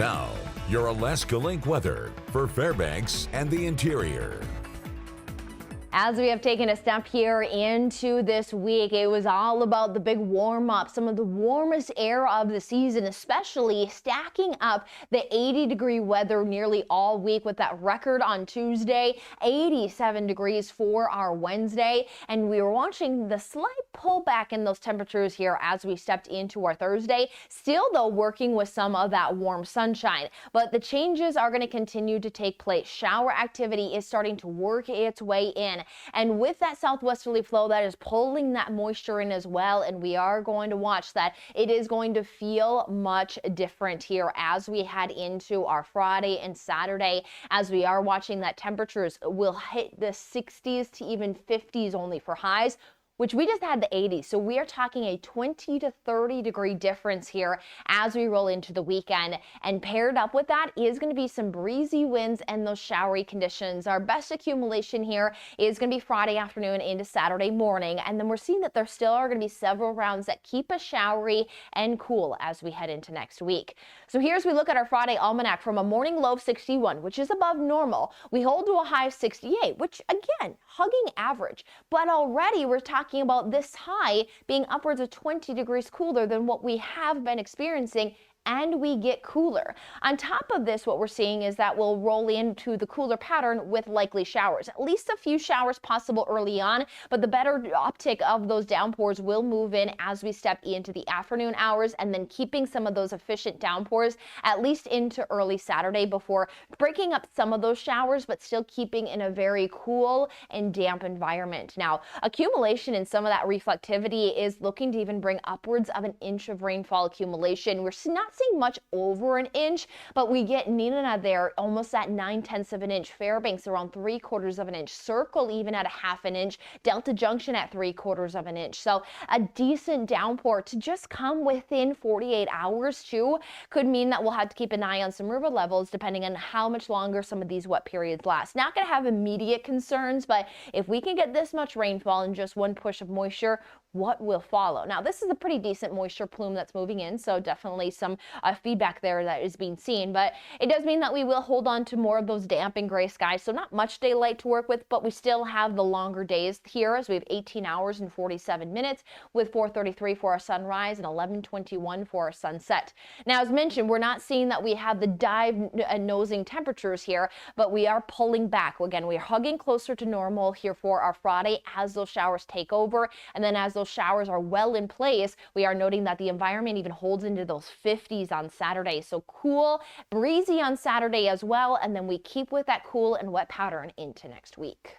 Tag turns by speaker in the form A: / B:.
A: Now, your Alaska Link weather for Fairbanks and the interior.
B: As we have taken a step here into this week, it was all about the big warm up, some of the warmest air of the season, especially stacking up the 80-degree weather nearly all week with that record on Tuesday, 87 degrees for our Wednesday. And we were watching the slight pullback in those temperatures here as we stepped into our Thursday, still though working with some of that warm sunshine. But the changes are going to continue to take place. Shower activity is starting to work its way in. And with that southwesterly flow, that is pulling that moisture in as well. And we are going to watch that. It is going to feel much different here as we head into our Friday and Saturday, as we are watching that temperatures will hit the 60s to even 50s only for highs, which we just had the 80s. So we are talking a 20 to 30 degree difference here as we roll into the weekend. And paired up with that is going to be some breezy winds and those showery conditions. Our best accumulation here is going to be Friday afternoon into Saturday morning. And then we're seeing that there still are going to be several rounds that keep us showery and cool as we head into next week. So here's we look at our Friday almanac. From a morning low of 61, which is above normal, we hold to a high of 68, which again, hugging average. But already we're talking about this high being upwards of 20 degrees cooler than what we have been experiencing, and we get cooler. On top of this, what we're seeing is that we'll roll into the cooler pattern with likely showers. At least a few showers possible early on, but the better uptick of those downpours will move in as we step into the afternoon hours, and then keeping some of those efficient downpours at least into early Saturday before breaking up some of those showers, but still keeping in a very cool and damp environment. Now, accumulation in some of that reflectivity is looking to even bring upwards of an inch of rainfall accumulation. We're not seeing much over an inch, but we get Neenah there almost at 9/10 of an inch, Fairbanks around 3/4 of an inch, Circle even at a 1/2 an inch, Delta Junction at 3/4 of an inch. So a decent downpour to just come within 48 hours too could mean that we'll have to keep an eye on some river levels depending on how much longer some of these wet periods last. Not going to have immediate concerns, but if we can get this much rainfall and just one push of moisture, what will follow? Now, this is a pretty decent moisture plume that's moving in, so definitely some feedback there that is being seen, but it does mean that we will hold on to more of those damp and gray skies, so not much daylight to work with, but we still have the longer days here as we have 18 hours and 47 minutes with 4:33 for our sunrise and 11:21 for our sunset. Now, as mentioned, we're not seeing that we have the dive nosing temperatures here, but we are pulling back. Again, we're hugging closer to normal here for our Friday as those showers take over, and then as those showers are well in place, we are noting that the environment even holds into those 50s on Saturday. So cool, breezy on Saturday as well, and then we keep with that cool and wet pattern into next week.